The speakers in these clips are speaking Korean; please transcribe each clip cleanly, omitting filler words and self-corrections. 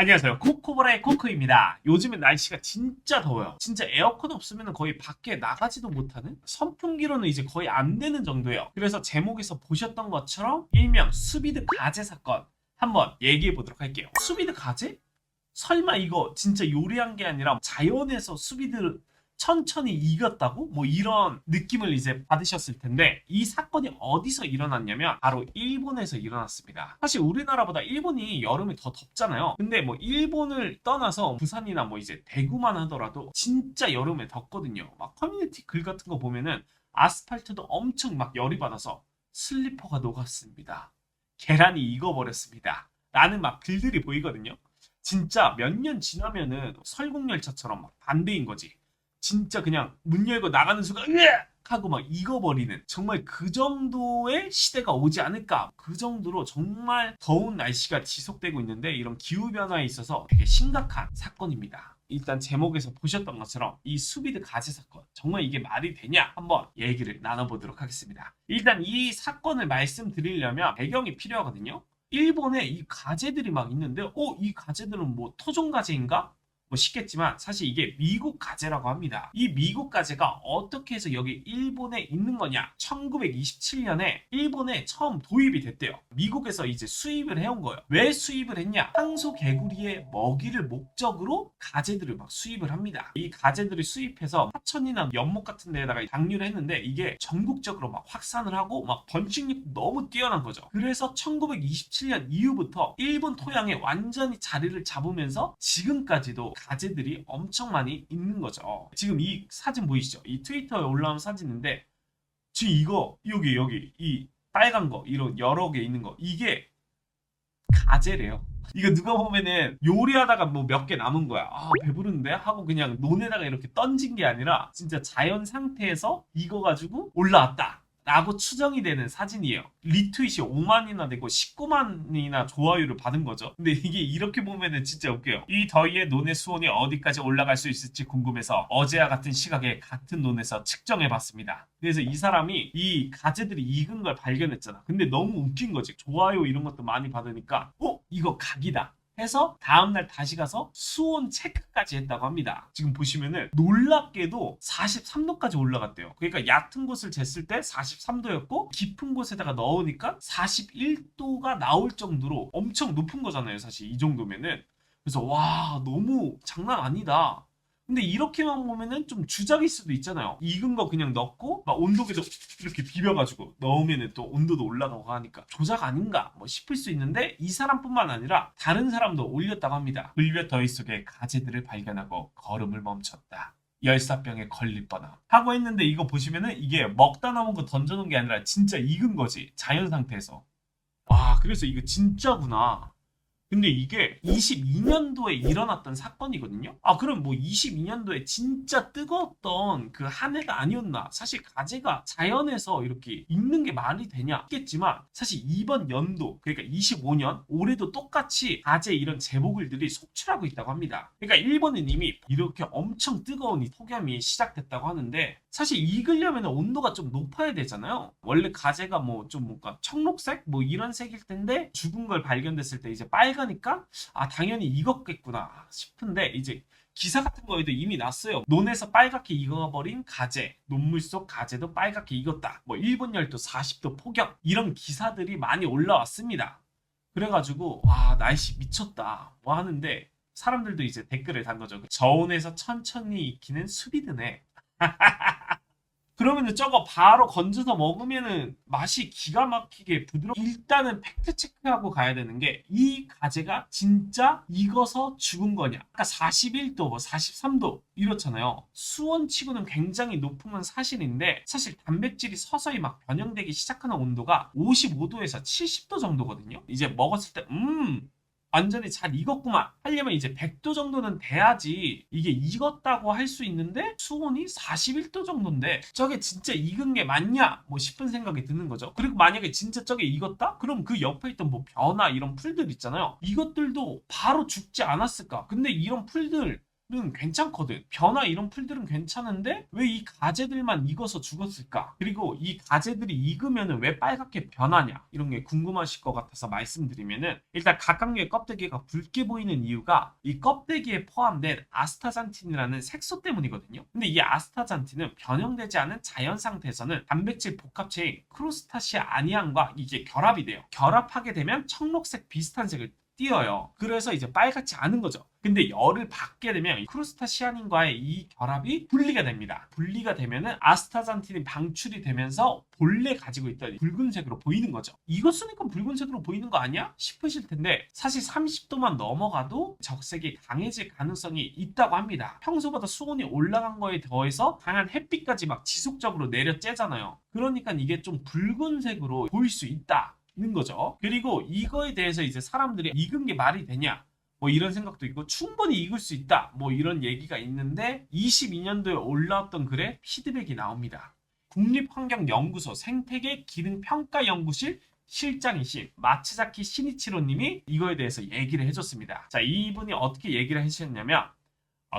안녕하세요. 코코보라의 코코입니다. 요즘엔 날씨가 진짜 더워요. 진짜 에어컨 없으면 거의 밖에 나가지도 못하는? 선풍기로는 이제 거의 안 되는 정도예요. 그래서 제목에서 보셨던 것처럼 일명 수비드 가재 사건 한번 얘기해 보도록 할게요. 수비드 가재? 설마 이거 진짜 요리한 게 아니라 자연에서 수비드 천천히 이겼다고? 뭐 이런 느낌을 이제 받으셨을 텐데 이 사건이 어디서 일어났냐면 바로 일본에서 일어났습니다. 사실 우리나라보다 일본이 여름이 더 덥잖아요. 근데 뭐 일본을 떠나서 부산이나 뭐 이제 대구만 하더라도 진짜 여름에 덥거든요. 막 커뮤니티 글 같은 거 보면은 아스팔트도 엄청 막 열이 받아서 슬리퍼가 녹았습니다. 계란이 익어버렸습니다. 라는 막 글들이 보이거든요. 진짜 몇 년 지나면은 설국열차처럼 막 반대인 거지. 진짜 그냥 문 열고 나가는 순간 으악! 하고 막 익어버리는 정말 그 정도의 시대가 오지 않을까. 그 정도로 정말 더운 날씨가 지속되고 있는데 이런 기후변화에 있어서 되게 심각한 사건입니다. 일단 제목에서 보셨던 것처럼 이 수비드 가재 사건 정말 이게 말이 되냐 한번 얘기를 나눠보도록 하겠습니다. 일단 이 사건을 말씀드리려면 배경이 필요하거든요. 일본에 이 가재들이 막 있는데 이 가재들은 뭐 토종 가재인가? 뭐 쉽겠지만 사실 이게 미국 가재라고 합니다. 이 미국 가재가 어떻게 해서 여기 일본에 있는 거냐? 1927년에 일본에 처음 도입이 됐대요. 미국에서 이제 수입을 해온 거예요. 왜 수입을 했냐? 황소 개구리의 먹이를 목적으로 가재들을 막 수입을 합니다. 이 가재들을 수입해서 하천이나 연못 같은 데에다가 방류를 했는데 이게 전국적으로 막 확산을 하고 막 번식력도 너무 뛰어난 거죠. 그래서 1927년 이후부터 일본 토양에 완전히 자리를 잡으면서 지금까지도 가재들이 엄청 많이 있는 거죠. 지금 이 사진 보이시죠? 이 트위터에 올라온 사진인데 지금 이거 여기 이 빨간 거 이런 여러 개 있는 거 이게 가재래요. 이거 누가 보면은 요리하다가 뭐 몇 개 남은 거야. 배부른데? 하고 그냥 논에다가 이렇게 던진 게 아니라 진짜 자연 상태에서 익어가지고 올라왔다. 라고 추정이 되는 사진이에요. 리트윗이 5만이나 되고 19만이나 좋아요를 받은 거죠. 근데 이게 이렇게 보면은 진짜 웃겨요. 이 더위에 논의 수온이 어디까지 올라갈 수 있을지 궁금해서 어제와 같은 시각에 같은 논에서 측정해봤습니다. 그래서 이 사람이 이 가재들이 익은 걸 발견했잖아. 근데 너무 웃긴 거지. 좋아요 이런 것도 많이 받으니까 이거 각이다. 해서 다음날 다시 가서 수온 체크까지 했다고 합니다. 지금 보시면은 놀랍게도 43도까지 올라갔대요. 그러니까 얕은 곳을 쟀을 때 43도였고 깊은 곳에다가 넣으니까 41도가 나올 정도로 엄청 높은 거잖아요. 사실 이 정도면은. 그래서 와 너무 장난 아니다. 근데 이렇게만 보면은 좀 주작일 수도 있잖아요. 익은 거 그냥 넣고 막 온도계도 이렇게 비벼가지고 넣으면은 또 온도도 올라가고 하니까 조작 아닌가 뭐 싶을 수 있는데 이 사람뿐만 아니라 다른 사람도 올렸다고 합니다. 불볕 더위 속에 가재들을 발견하고 걸음을 멈췄다. 열사병에 걸릴 뻔함 하고 했는데 이거 보시면은 이게 먹다 남은 거 던져놓은 게 아니라 진짜 익은 거지 자연 상태에서. 와 그래서 이거 진짜구나. 근데 이게 22년도에 일어났던 사건이거든요? 그럼 뭐 22년도에 진짜 뜨거웠던 그 한 해가 아니었나? 사실 가재가 자연에서 이렇게 있는 게 말이 되냐? 했겠지만 사실 이번 연도, 그러니까 25년, 올해도 똑같이 가재 이런 제보글들이 속출하고 있다고 합니다. 그러니까 일본은 이미 이렇게 엄청 뜨거운 이 폭염이 시작됐다고 하는데 사실 익으려면 온도가 좀 높아야 되잖아요. 원래 가재가 뭐 좀 뭔가 청록색? 뭐 이런 색일 텐데 죽은 걸 발견됐을 때 이제 빨가니까 당연히 익었겠구나 싶은데 이제 기사 같은 거에도 이미 났어요. 논에서 빨갛게 익어버린 가재, 논물 속 가재도 빨갛게 익었다. 뭐 일본 열도 40도 폭염 이런 기사들이 많이 올라왔습니다. 그래가지고 와 날씨 미쳤다 뭐 하는데 사람들도 이제 댓글을 단 거죠. 저온에서 천천히 익히는 수비드네. 그러면은 저거 바로 건져서 먹으면은 맛이 기가 막히게 부드럽. 일단은 팩트 체크하고 가야 되는 게 이 가재가 진짜 익어서 죽은 거냐. 아까 41도, 뭐 43도 이렇잖아요. 수온치고는 굉장히 높은 건 사실인데 사실 단백질이 서서히 막 변형되기 시작하는 온도가 55도에서 70도 정도거든요. 이제 먹었을 때 완전히 잘 익었구만 하려면 이제 100도 정도는 돼야지 이게 익었다고 할 수 있는데 수온이 41도 정도인데 저게 진짜 익은 게 맞냐 뭐 싶은 생각이 드는 거죠. 그리고 만약에 진짜 저게 익었다? 그럼 그 옆에 있던 뭐 벼나 이런 풀들 있잖아요. 이것들도 바로 죽지 않았을까? 근데 이런 풀들 괜찮거든. 벼나 이런 풀들은 괜찮은데 왜 이 가재들만 익어서 죽었을까? 그리고 이 가재들이 익으면 왜 빨갛게 변하냐? 이런 게 궁금하실 것 같아서 말씀드리면은, 일단 각각류의 껍데기가 붉게 보이는 이유가 이 껍데기에 포함된 아스타잔틴이라는 색소 때문이거든요. 근데 이 아스타잔틴은 변형되지 않은 자연 상태에서는 단백질 복합체인 크로스타시아 아니안과 이게 결합이 돼요. 결합하게 되면 청록색 비슷한 색을 띄어요. 그래서 이제 빨갛지 않은 거죠. 근데 열을 받게 되면 크로스타시아닌과의 이 결합이 분리가 됩니다. 분리가 되면은 아스타잔틴이 방출이 되면서 본래 가지고 있던 붉은색으로 보이는 거죠. 이거 쓰니까 붉은색으로 보이는 거 아니야? 싶으실 텐데, 사실 30도만 넘어가도 적색이 강해질 가능성이 있다고 합니다. 평소보다 수온이 올라간 거에 더해서 강한 햇빛까지 막 지속적으로 내려쬐잖아요. 그러니까 이게 좀 붉은색으로 보일 수 있다 는 거죠. 그리고 이거에 대해서 이제 사람들이 익은 게 말이 되냐, 뭐 이런 생각도 있고, 충분히 익을 수 있다, 뭐 이런 얘기가 있는데, 22년도에 올라왔던 글에 피드백이 나옵니다. 국립환경연구소 생태계 기능평가연구실 실장이신 마츠자키 시니치로님이 이거에 대해서 얘기를 해줬습니다. 자, 이분이 어떻게 얘기를 해주셨냐면,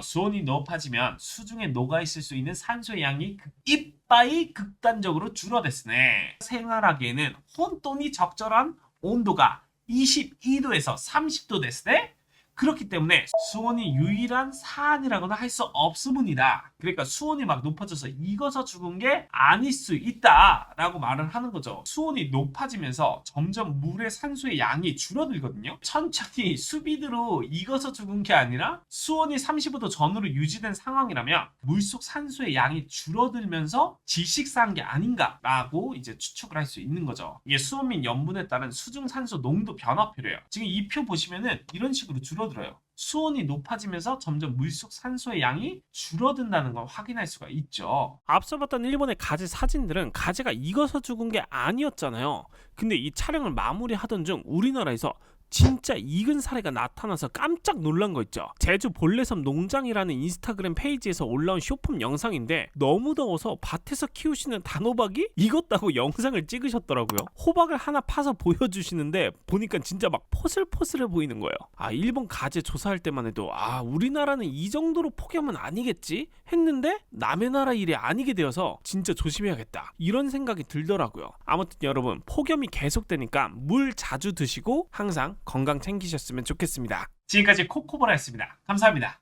수온이 높아지면 수중에 녹아있을 수 있는 산소의 양이 이빠이 극단적으로 줄어들으네. 생활하기에는 혼돈이 적절한 온도가 22도에서 30도 됐으네. 그렇기 때문에 수온이 유일한 사안이라고는 할 수 없습니다. 그러니까 수온이 막 높아져서 익어서 죽은 게 아닐 수 있다라고 말을 하는 거죠. 수온이 높아지면서 점점 물의 산소의 양이 줄어들거든요. 천천히 수비드로 익어서 죽은 게 아니라 수온이 35도 전후로 유지된 상황이라면 물속 산소의 양이 줄어들면서 질식사한 게 아닌가라고 이제 추측을 할 수 있는 거죠. 이게 수온 및 염분에 따른 수중 산소 농도 변화표래요. 지금 이 표 보시면은 이런 식으로 줄어들어요. 수온이 높아지면서 점점 물속 산소의 양이 줄어든다는 걸 확인할 수가 있죠. 앞서 봤던 일본의 가재 사진들은 가재가 익어서 죽은 게 아니었잖아요. 근데 이 촬영을 마무리하던 중 우리나라에서 진짜 익은 사례가 나타나서 깜짝 놀란 거 있죠. 제주 볼래섬 농장이라는 인스타그램 페이지에서 올라온 쇼폼 영상인데, 너무 더워서 밭에서 키우시는 단호박이 익었다고 영상을 찍으셨더라고요. 호박을 하나 파서 보여주시는데 보니까 진짜 막 포슬포슬해 보이는 거예요. 일본 가재 조사할 때만 해도 우리나라는 이 정도로 폭염은 아니겠지 했는데 남의 나라 일이 아니게 되어서 진짜 조심해야겠다, 이런 생각이 들더라고요. 아무튼 여러분, 폭염이 계속되니까 물 자주 드시고 항상 건강 챙기셨으면 좋겠습니다. 지금까지 코코보라였습니다. 감사합니다.